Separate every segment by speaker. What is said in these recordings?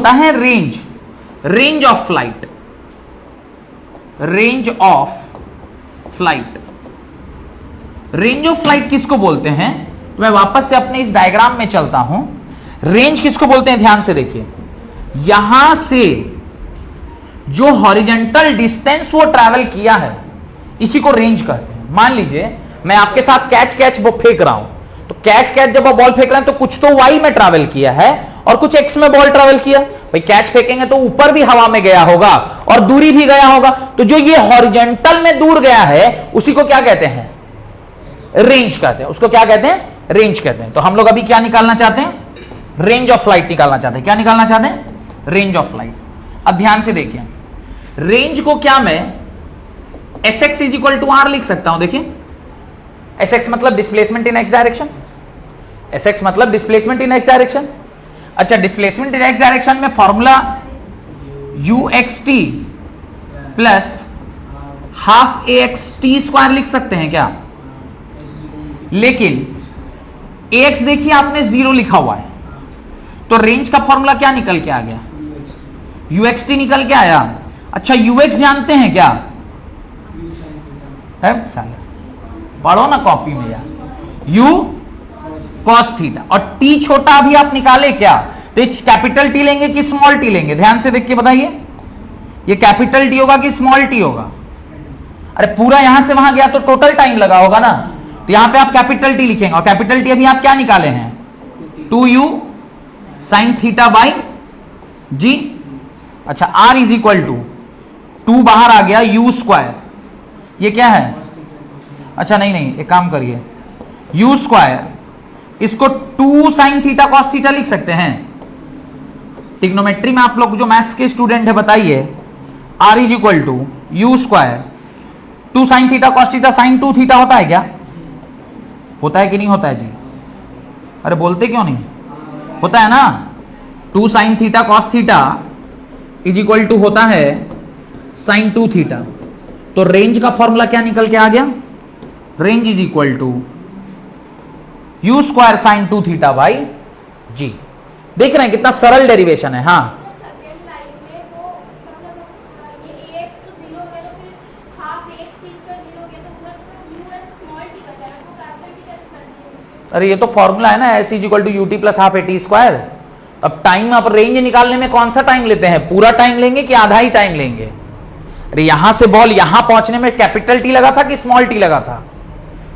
Speaker 1: होता है range, range of flight, range of flight. Range of flight किसको बोलते हैं? तो मैं वापस से अपने इस डायग्राम में चलता हूं। रेंज किसको बोलते हैं? ध्यान से देखिए, यहां से जो हॉरिजॉन्टल डिस्टेंस वो ट्रैवल किया है इसी को रेंज कहते हैं। मान लीजिए मैं आपके साथ कैच कैच फेंक रहा हूं, तो कैच कैच जब आप बॉल फेंक रहे हैं तो कुछ तो वाई में ट्रैवल किया है और कुछ एक्स में बॉल ट्रैवल किया। भाई कैच फेंकेंगे तो ऊपर भी हवा में गया होगा और दूरी भी गया होगा, तो जो ये हॉरिजॉन्टल में दूर गया है उसी को क्या कहते हैं? रेंज कहते हैं। उसको क्या कहते हैं? रेंज कहते हैं। तो हम लोग अभी क्या निकालना चाहते हैं? रेंज ऑफ फ्लाइट निकालना चाहते हैं। क्या निकालना चाहते हैं? Range of flight. अब ध्यान से देखिए, रेंज को क्या मैं Sx is equal to R लिख सकता हूं। देखिए Sx मतलब displacement in X direction, Sx मतलब डिस्प्लेसमेंट इन एक्स डायरेक्शन। अच्छा, डिस्प्लेसमेंट इन एक्स डायरेक्शन में formula uxt plus half axt square लिख सकते हैं क्या? लेकिन ax देखिए आपने 0 लिखा हुआ है, तो रेंज का फॉर्मूला क्या निकल के आ गया? uxt निकल के आया। अच्छा, ux जानते हैं क्या? है साले, पढ़ो ना कॉपी में यार। u cos थीटा, और t छोटा अभी आप निकाले क्या? तो कैपिटल टी लेंगे कि स्मॉल टी लेंगे? ध्यान से देख के बताइए, ये कैपिटल टी होगा कि स्मॉल टी होगा? अरे पूरा यहां से वहां गया तो टोटल टाइम लगा होगा ना, तो यहां पे आप कैपिटल टी लिखेंगे, और कैपिटल टी अभी आप क्या निकाले हैं? 2u साइन थीटा बाई जी। अच्छा, r इज इक्वल टू 2 बाहर आ गया, u स्क्वायर, ये क्या है? अच्छा नहीं, एक काम करिए, u स्क्वायर इसको 2 साइन थीटा कॉस थीटा लिख सकते हैं। ट्रिग्नोमेट्री में आप लोग जो मैथ्स के स्टूडेंट है बताइए, r is equal to u square 2 sine theta cos theta sine 2 theta होता है क्या? होता है कि नहीं होता है जी? अरे बोलते क्यों नहीं? होता है ना। 2 sine theta cos theta is equal to होता है साइन 2 थीटा। तो रेंज का फॉर्मूला क्या निकल के आ गया? Range is equal to U square sine 2 theta by G. देख रहे हैं कितना सरल डेरिवेशन है। हाँ, अरे ये तो फॉर्मूला है ना, S is equal to U T plus half A T square. अब टाइम आप रेंज निकालने में कौन सा टाइम लेते हैं? पूरा टाइम लेंगे कि आधा ही टाइम लेंगे? अरे यहां से बॉल यहां पहुंचने में कैपिटल टी लगा था कि स्मॉल टी लगा था?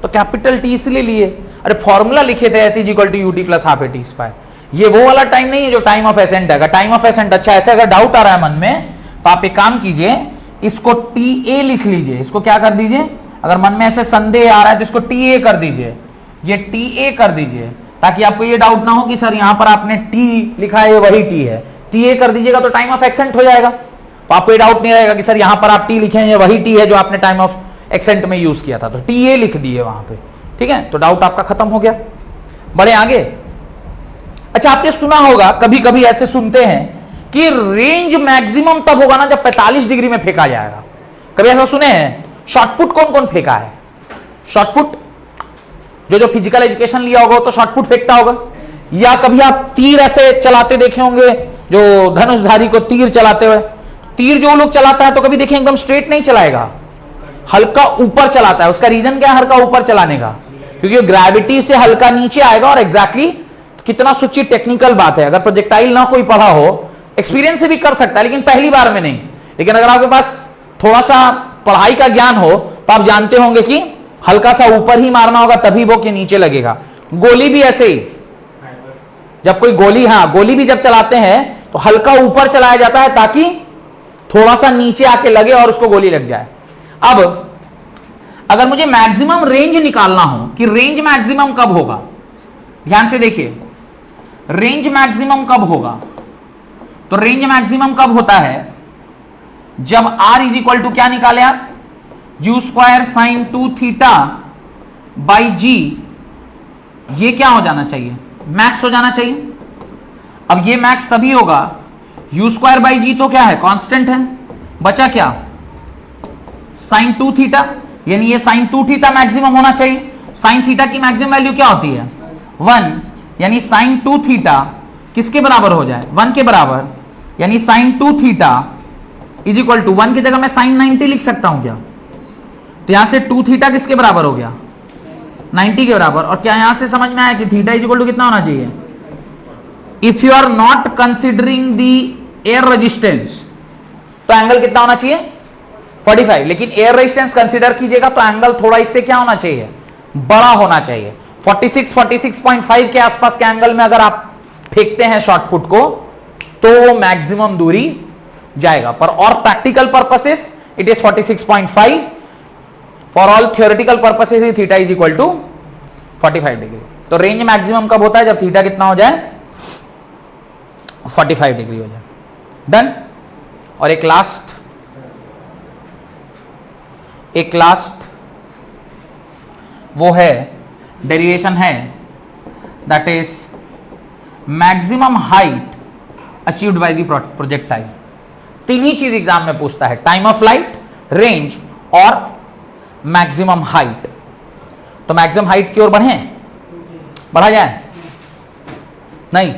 Speaker 1: तो कैपिटल टी इसलिए लिए। अरे फॉर्मूला लिखे थे S is equal to U T plus half A T square. ये वो वाला टाइम नहीं है जो टाइम ऑफ एसेंट है। टाइम ऑफ एसेंट, अच्छा ऐसे अगर डाउट आ रहा है मन में तो आप एक काम कीजिए, इसको टी ए लिख लीजिए। इसको क्या कर दीजिए, अगर मन में ऐसे संदेह आ रहा है तो इसको टी ए कर दीजिए, ये टी ए कर दीजिए, ताकि आपको ये डाउट ना हो कि सर यहां पर आपने टी लिखा है ये वही टी है। टी ए कर दीजिएगा तो टाइम ऑफ एक्सेंट हो जाएगा, तो आपको ये डाउट नहीं रहेगा कि सर यहां पर आप टी लिखे हैं ये वही टी है जो आपने टाइम ऑफ एक्सेंट में यूज किया था। तो टी ए लिख दिए वहां पे, ठीक है, तो डाउट आपका खत्म हो गया। बढ़े आगे। अच्छा, आपने सुना होगा, कभी कभी ऐसे सुनते हैं कि रेंज मैक्सिमम तब होगा ना जब 45 डिग्री में फेंका जाएगा। कभी ऐसा सुने हैं? शॉर्टपुट कौन कौन फेंका है? शॉर्टपुट जो फिजिकल एजुकेशन लिया होगा तो शॉर्टपुट फेंकता होगा। या कभी आप तीर ऐसे चलाते देखे होंगे, जो धनुषधारी को तीर चलाते हुए। तीर जो लोग चलाता है तो कभी देखें एकदम स्ट्रेट नहीं चलाएगा, हल्का ऊपर चलाता है। उसका रीजन क्या है हल्का ऊपर चलाने का? क्योंकि ग्रेविटी से हल्का नीचे आएगा। और एग्जैक्टली कितना सच्ची टेक्निकल बात है। अगर प्रोजेक्टाइल ना कोई पढ़ा हो, एक्सपीरियंस से भी कर सकता है लेकिन पहली बार में नहीं। लेकिन अगर आपके पास थोड़ा सा पढ़ाई का ज्ञान हो तो आप जानते होंगे कि हल्का सा ऊपर ही मारना होगा तभी वो के नीचे लगेगा। गोली भी ऐसे ही, जब कोई गोली, हाँ गोली भी जब चलाते हैं तो हल्का ऊपर चलाया जाता है ताकि थोड़ा सा नीचे आके लगे और उसको गोली लग जाए। अब अगर मुझे मैक्सिमम रेंज निकालना हो कि रेंज मैक्सिमम कब होगा, ध्यान से देखिए, रेंज मैक्सिमम कब होगा? तो रेंज मैक्सिमम कब होता है? जब r इज इक्वल टू क्या निकाले आप? U square sine 2 theta by G. ये क्या हो जाना चाहिए? मैक्स हो जाना चाहिए। अब ये मैक्स तभी होगा, यू स्क्वायर बाई जी तो क्या है? कांस्टेंट है। बचा क्या? साइन 2 थीटा, यानी ये साइन 2 थीटा मैक्सिमम होना चाहिए। साइन थीटा की मैक्सिमम वैल्यू क्या होती है? 1, यानी साइन 2 थीटा किसके बराबर हो जाए? 1 के बराबर। यानी sine 2 theta is equal to 1 की जगह मैं साइन 90 लिख सकता हूं क्या? तो यहां से 2 थीटा किसके बराबर हो गया? 90 के बराबर। और क्या यहां से समझ में आया कि थीटा इज इक्वल टू कितना होना चाहिए? If you are not considering the air resistance तो एंगल कितना होना चाहिए? 45। लेकिन एयर रेजिस्टेंस कंसीडर कीजिएगा तो एंगल थोड़ा इससे क्या होना चाहिए? बड़ा होना चाहिए। 46.5 के आसपास के एंगल में अगर आप फेंकते हैं शॉर्ट पुट को तो वो मैक्सिमम दूरी जाएगा। पर और practical purposes it is 46.5। For all theoretical purposes theta is equal to 45 degree. तो रेंज मैक्सिमम कब होता है? जब थीटा कितना हो जाए? 45 डिग्री हो जाए। डन। और एक लास्ट वो है डेरिवेशन है, that is maximum height achieved by the projectile. तीन ही चीज एग्जाम में पूछता है, टाइम ऑफ फ्लाइट, रेंज और मैक्सिमम हाइट। तो मैक्सिमम हाइट की ओर बढ़ा जाए? नहीं,